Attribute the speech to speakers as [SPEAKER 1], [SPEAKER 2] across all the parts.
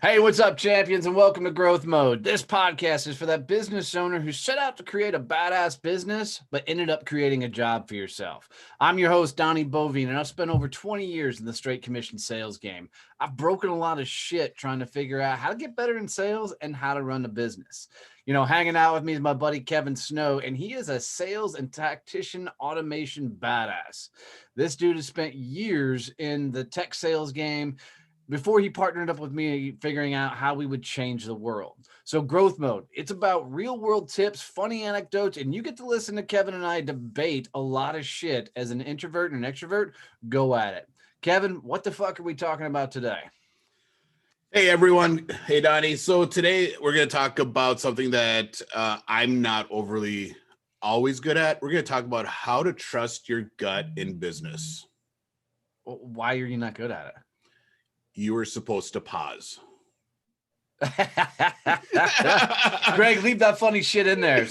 [SPEAKER 1] Hey, what's up, champions, and welcome to Growth Mode. This podcast is for that business owner who set out to create a badass business, but ended up creating a job for yourself. I'm your host, Donnie Bovine, and I've spent over 20 years in the straight commission sales game. I've broken a lot of shit trying to figure out how to get better in sales and how to run a business. You know, hanging out with me is my buddy Kevin Snow, and he is a sales and tactician automation badass. This dude has spent years in the tech sales game before he partnered up with me figuring out how we would change the world. So Growth Mode, it's about real world tips, funny anecdotes, and you get to listen to Kevin and I debate a lot of shit as an introvert and an extrovert. Go at it. Kevin, what the fuck are we talking about today?
[SPEAKER 2] Hey, everyone. Hey, Donnie. So today we're going to talk about something that I'm not overly always good at. We're going to talk about how to trust your gut in business.
[SPEAKER 1] Why are you not good at it?
[SPEAKER 2] You were supposed to pause.
[SPEAKER 1] Greg, leave that funny shit in there.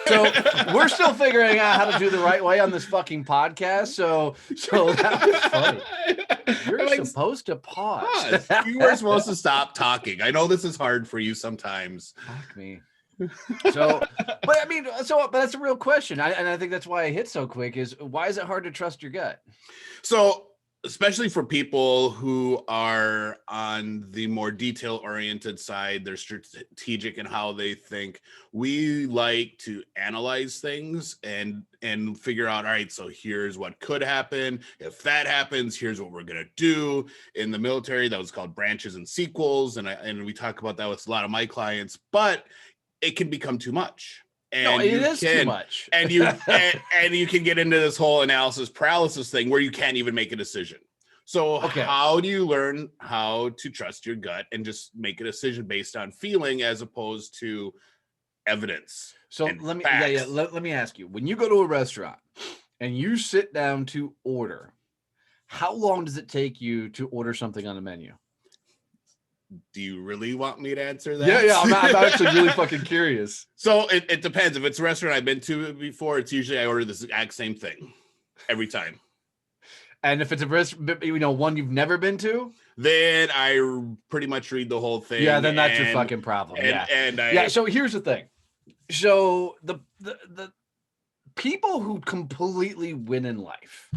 [SPEAKER 1] So we're still figuring out how to do the right way on this fucking podcast. So that was funny. You're supposed to pause.
[SPEAKER 2] You were supposed to stop talking. I know this is hard for you sometimes.
[SPEAKER 1] Fuck me. But that's a real question. And I think that's why I hit so quick is why is it hard to trust your gut?
[SPEAKER 2] So especially for people who are on the more detail-oriented side, they're strategic in how they think. We like to analyze things and figure out, all right, so here's what could happen. If that happens, here's what we're going to do. In the military, that was called branches and sequels. And we talk about that with a lot of my clients, but it can become too much.
[SPEAKER 1] And it is too much.
[SPEAKER 2] And you can get into this whole analysis paralysis thing where you can't even make a decision. So How do you learn how to trust your gut and just make a decision based on feeling as opposed to evidence?
[SPEAKER 1] So let me ask you, when you go to a restaurant and you sit down to order, how long does it take you to order something on the menu?
[SPEAKER 2] Do you really want me to answer that?
[SPEAKER 1] Yeah. I'm actually really fucking curious.
[SPEAKER 2] So it depends. If it's a restaurant I've been to before, it's usually I order this exact same thing every time.
[SPEAKER 1] And if it's a restaurant, one you've never been to,
[SPEAKER 2] then I pretty much read the whole thing.
[SPEAKER 1] Yeah, then that's your fucking problem. So here's the thing. So the people who completely win in life,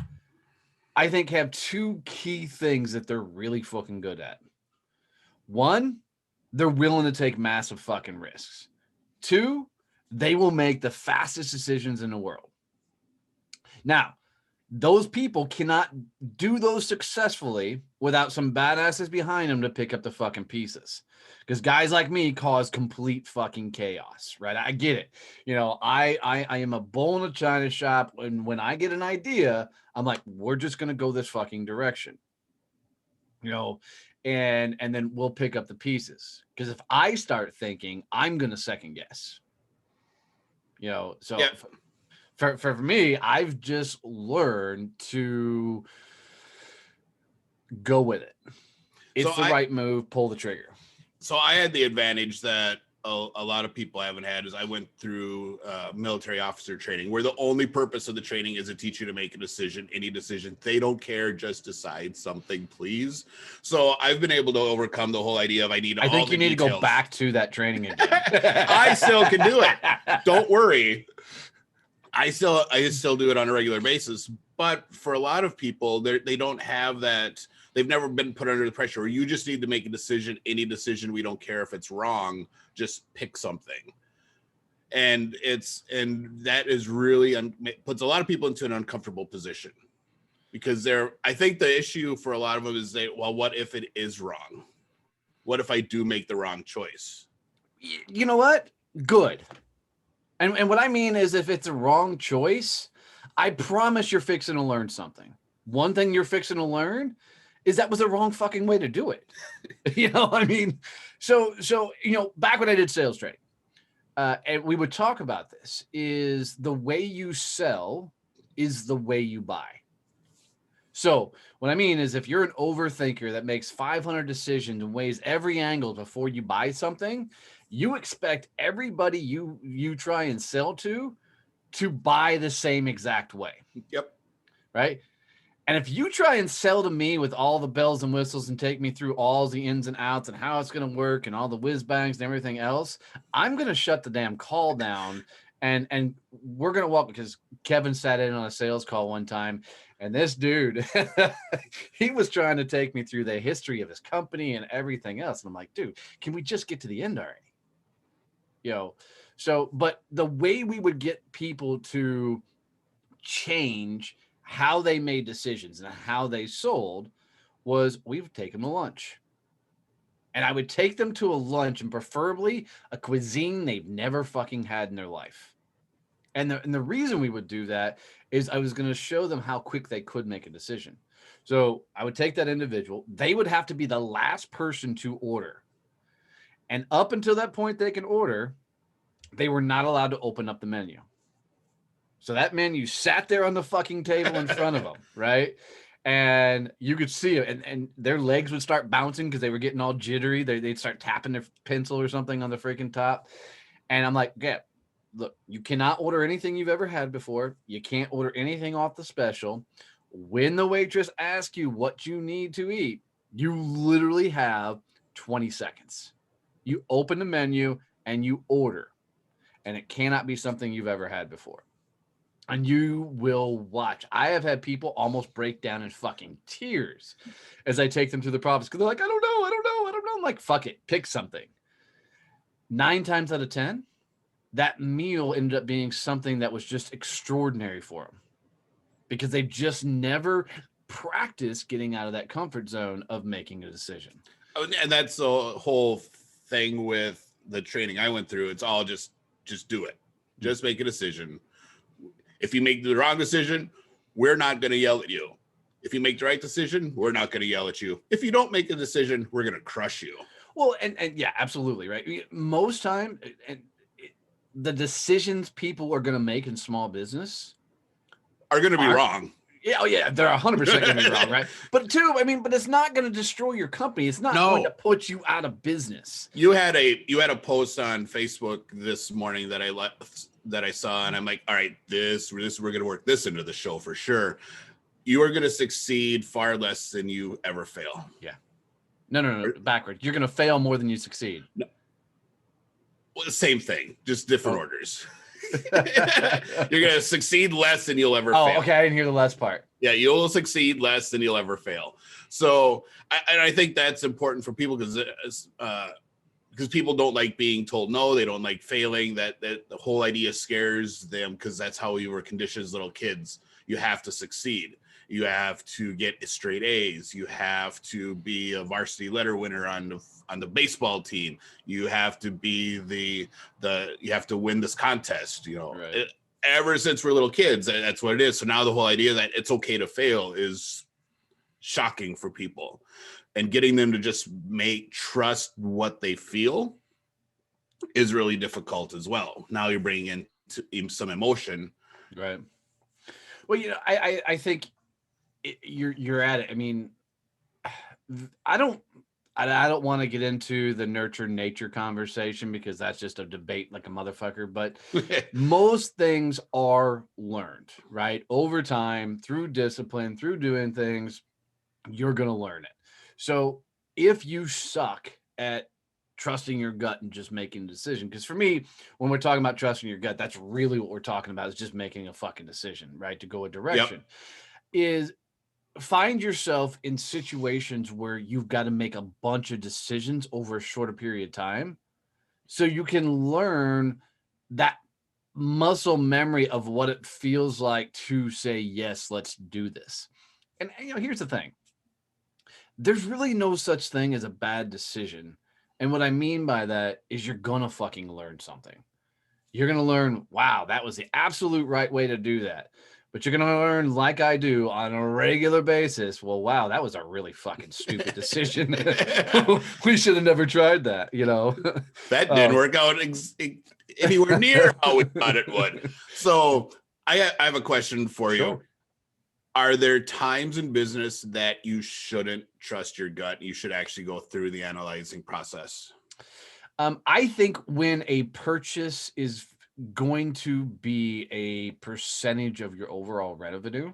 [SPEAKER 1] I think, have two key things that they're really fucking good at. One, they're willing to take massive fucking risks. Two, they will make the fastest decisions in the world. Now, those people cannot do those successfully without some badasses behind them to pick up the fucking pieces. Because guys like me cause complete fucking chaos, right? I get it. I am a bull in a china shop. And when I get an idea, I'm like, we're just going to go this fucking direction. And then we'll pick up the pieces. Because if I start thinking, I'm going to second guess. For me, I've just learned to go with it. It's the right move, pull the trigger.
[SPEAKER 2] So I had the advantage that a lot of people haven't had is I went through military officer training where the only purpose of the training is to teach you to make a decision, any decision. They don't care, just decide something, please. So I've been able to overcome the whole idea of I think
[SPEAKER 1] you need to go back to that training again.
[SPEAKER 2] I still can do it. Don't worry. I still do it on a regular basis. But for a lot of people, they don't have that. They've never been put under the pressure where you just need to make a decision, any decision. We don't care if it's wrong. Just pick something. And that is really puts a lot of people into an uncomfortable position because I think the issue for a lot of them is what if it is wrong? What if I do make the wrong choice?
[SPEAKER 1] You know what? Good. And what I mean is if it's a wrong choice, I promise you're fixing to learn something. One thing you're fixing to learn is that was the wrong fucking way to do it. I mean, so back when I did sales training, and we would talk about this, is the way you sell is the way you buy. So what I mean is if you're an overthinker that makes 500 decisions and weighs every angle before you buy something, you expect everybody you try and sell to buy the same exact way.
[SPEAKER 2] Yep.
[SPEAKER 1] Right. And if you try and sell to me with all the bells and whistles and take me through all the ins and outs and how it's going to work and all the whiz bangs and everything else, I'm going to shut the damn call down. And we're going to walk, because Kevin sat in on a sales call one time, and this dude, he was trying to take me through the history of his company and everything else. And I'm like, dude, can we just get to the end already? So, but the way we would get people to change how they made decisions and how they sold was we would take them to lunch. And I would take them to a lunch, and preferably a cuisine they've never fucking had in their life. And the reason we would do that is I was going to show them how quick they could make a decision. So I would take that individual. They would have to be the last person to order. And up until that point they can order, they were not allowed to open up the menu. So that menu sat there on the fucking table in front of them, right? And you could see it, and their legs would start bouncing because they were getting all jittery. They'd start tapping their pencil or something on the freaking top. And I'm like, yeah, look, you cannot order anything you've ever had before. You can't order anything off the special. When the waitress asks you what you need to eat, you literally have 20 seconds. You open the menu and you order, and it cannot be something you've ever had before. And you will watch. I have had people almost break down in fucking tears as I take them to the province, because they're like, I don't know. I'm like, fuck it, pick something. 9 times out of 10, that meal ended up being something that was just extraordinary for them, because they just never practiced getting out of that comfort zone of making a decision.
[SPEAKER 2] Oh, and that's the whole thing with the training I went through. It's all just do it. Just make a decision. If you make the wrong decision, we're not going to yell at you. If you make the right decision, we're not going to yell at you. If you don't make a decision, we're going to crush you.
[SPEAKER 1] Well, and yeah, absolutely, right? Most time, the decisions people are going to make in small business
[SPEAKER 2] are going to be wrong.
[SPEAKER 1] Yeah, oh yeah, they're 100% going to be wrong, right? But but it's not going to destroy your company. It's not going to put you out of business.
[SPEAKER 2] You had a post on Facebook this morning that I saw, and I'm like, all right, this we're going to work this into the show for sure. You are going to succeed far less than you ever fail.
[SPEAKER 1] Yeah. No, backwards. You're going to fail more than you succeed.
[SPEAKER 2] No. Well, the same thing, just different orders. You're going to succeed less than you'll ever fail.
[SPEAKER 1] Okay. I didn't hear the last part.
[SPEAKER 2] Yeah, you'll succeed less than you'll ever fail. So, I think that's important for people, because people don't like being told no. They don't like failing. That the whole idea scares them, because that's how we were conditioned as little kids. You have to succeed. You have to get straight A's. You have to be a varsity letter winner on the baseball team. You have to be you have to win this contest. Right. Ever since we're little kids, that's what it is. So now the whole idea that it's okay to fail is shocking for people, and getting them to just trust what they feel is really difficult as well. Now you're bringing in some emotion.
[SPEAKER 1] Right. Well, I think you're at it. I mean, I don't want to get into the nurture nature conversation, because that's just a debate like a motherfucker. But most things are learned, right? Over time, through discipline, through doing things, you're going to learn it. So if you suck at trusting your gut and just making a decision, because for me, when we're talking about trusting your gut, that's really what we're talking about, is just making a fucking decision, right? To go a direction. Is find yourself in situations where you've got to make a bunch of decisions over a shorter period of time, so you can learn that muscle memory of what it feels like to say, yes, let's do this. And here's the thing. There's really no such thing as a bad decision. And what I mean by that is you're going to fucking learn something. You're going to learn, wow, that was the absolute right way to do that. but you're going to learn like I do on a regular basis. Well, wow, that was a really fucking stupid decision. We should have never tried that, you know.
[SPEAKER 2] That didn't work out anywhere near how we thought it would. So I have a question for you. Are there times in business that you shouldn't trust your gut? You should actually go through the analyzing process.
[SPEAKER 1] I think when a purchase is going to be a percentage of your overall revenue,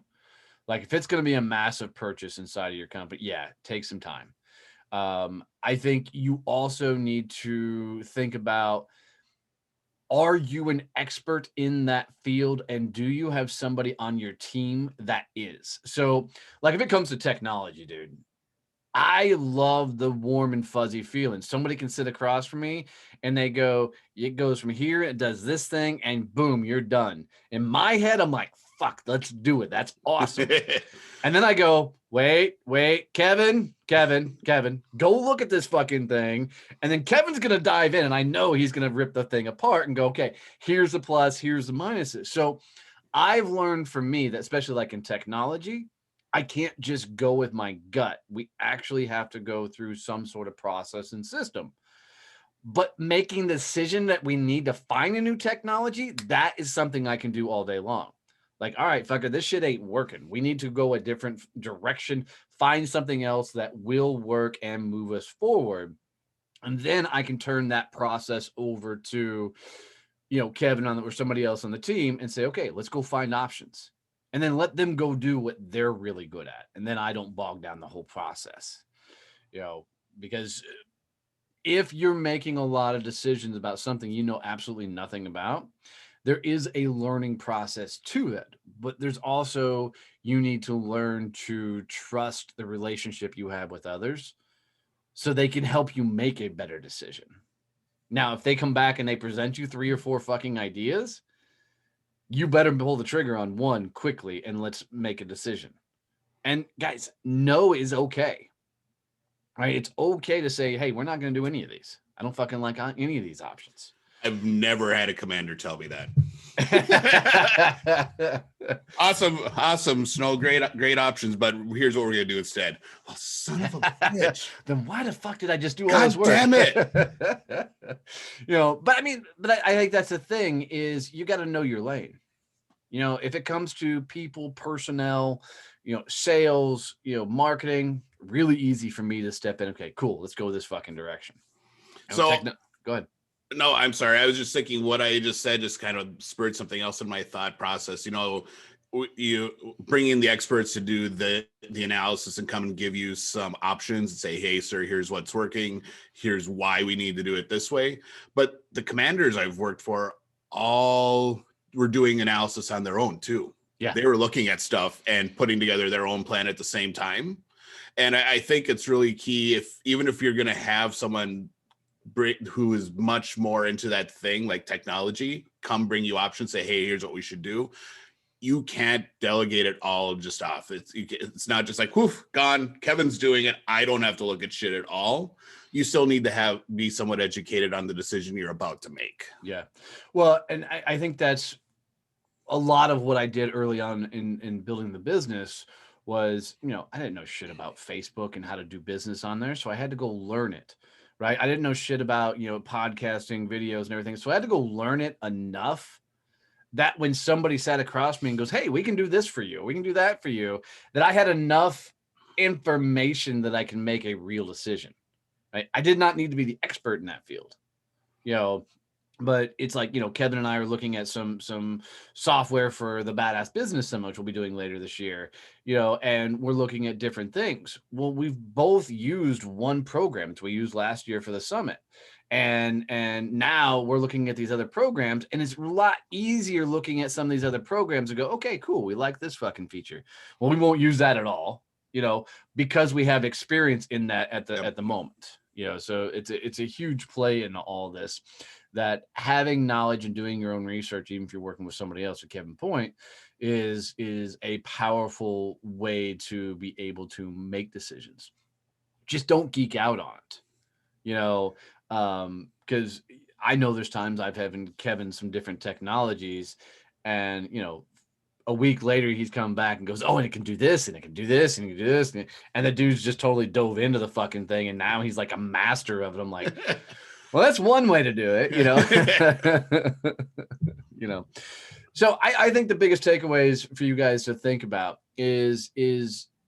[SPEAKER 1] like if it's going to be a massive purchase inside of your company, yeah, take some time. I think you also need to think about, are you an expert in that field, and do you have somebody on your team that is? So like if it comes to technology, dude, I love the warm and fuzzy feeling. Somebody can sit across from me and they go, it goes from here, it does this thing, and boom, you're done. In my head, I'm like, fuck, let's do it. That's awesome. And then I go, wait, Kevin, go look at this fucking thing. And then Kevin's going to dive in, and I know he's going to rip the thing apart and go, okay, here's the plus, here's the minuses. So I've learned from me that, especially like in technology, I can't just go with my gut. We actually have to go through some sort of process and system. But making the decision that we need to find a new technology, that is something I can do all day long. Like, all right, fucker, this shit ain't working. We need to go a different direction, find something else that will work and move us forward. And then I can turn that process over to, Kevin or somebody else on the team and say, okay, let's go find options. And then let them go do what they're really good at. And then I don't bog down the whole process, because if you're making a lot of decisions about something you know absolutely nothing about, there is a learning process to it. But there's also, you need to learn to trust the relationship you have with others so they can help you make a better decision. Now, if they come back and they present you 3 or 4 fucking ideas, you better pull the trigger on one quickly and let's make a decision. And guys, no is okay. Right? It's okay to say, hey, we're not going to do any of these. I don't fucking like any of these options.
[SPEAKER 2] I've never had a commander tell me that. Awesome, Snow. Great options, but here's what we're gonna do instead. Oh, son of a bitch!
[SPEAKER 1] Then why the fuck did I just do all this work?
[SPEAKER 2] Damn it!
[SPEAKER 1] But I think that's the thing, is you got to know your lane. If it comes to people, personnel, sales, marketing, really easy for me to step in. Okay, cool. Let's go this fucking direction.
[SPEAKER 2] So
[SPEAKER 1] go ahead.
[SPEAKER 2] No, I'm sorry. I was just thinking what I just said just kind of spurred something else in my thought process. You bring in the experts to do the analysis and come and give you some options and say, hey, sir, here's what's working. Here's why we need to do it this way. But the commanders I've worked for all were doing analysis on their own too.
[SPEAKER 1] Yeah.
[SPEAKER 2] They were looking at stuff and putting together their own plan at the same time. And I think it's really key, even if you're going to have someone who is much more into that thing like technology, come bring you options, say, hey, here's what we should do. You can't delegate it all just off. It's not just like, whoof, gone, Kevin's doing it, I don't have to look at shit at all. You still need to be somewhat educated on the decision you're about to make.
[SPEAKER 1] Yeah. Well, and I think that's a lot of what I did early on in building the business was, I didn't know shit about Facebook and how to do business on there. So I had to go learn it. Right. I didn't know shit about, podcasting, videos and everything. So I had to go learn it enough that when somebody sat across me and goes, hey, we can do this for you, we can do that for you, that I had enough information that I can make a real decision. Right. I did not need to be the expert in that field, but it's like, Kevin and I are looking at some software for the Badass Business Summit, which we'll be doing later this year, and we're looking at different things. Well, we've both used one program which we used last year for the summit. And now we're looking at these other programs, and it's a lot easier looking at some of these other programs and go, okay, cool, we like this fucking feature. Well, we won't use that at all, because we have experience in that at the moment. So it's a huge play in all this, that having knowledge and doing your own research, even if you're working with somebody else, to Kevin's point, is a powerful way to be able to make decisions. Just don't geek out on it, because I know there's times I've having Kevin some different technologies, and a week later, he's come back and goes, oh, and it can do this, and it can do this, and it can do this. And the dude's just totally dove into the fucking thing. And now he's like a master of it. I'm like, well, that's one way to do it, you know? You know? So I think the biggest takeaways for you guys to think about is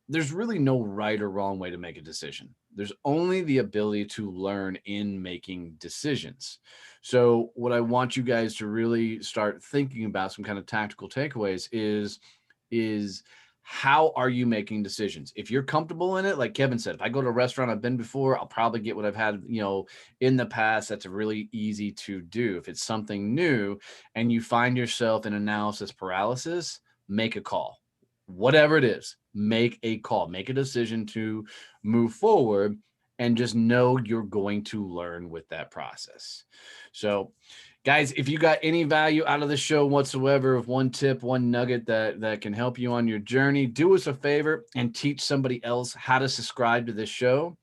[SPEAKER 1] there's really no right or wrong way to make a decision. There's only the ability to learn in making decisions. So what I want you guys to really start thinking about, some kind of tactical takeaways, is how are you making decisions? If you're comfortable in it, like Kevin said, if I go to a restaurant I've been before, I'll probably get what I've had, you know, in the past. That's really easy to do. If it's something new and you find yourself in analysis paralysis, make a call. Whatever it is, make a call, make a decision to move forward, and just know you're going to learn with that process. So guys, if you got any value out of the show whatsoever, of one tip, one nugget that can help you on your journey, do us a favor and teach somebody else how to subscribe to this show.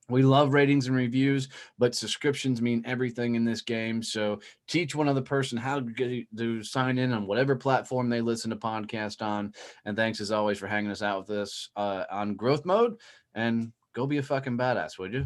[SPEAKER 1] We love ratings and reviews, but subscriptions mean everything in this game. So teach one other person how to sign in on whatever platform they listen to podcast on. And thanks as always for hanging us out with us on Growth Mode. And go be a fucking badass, would you?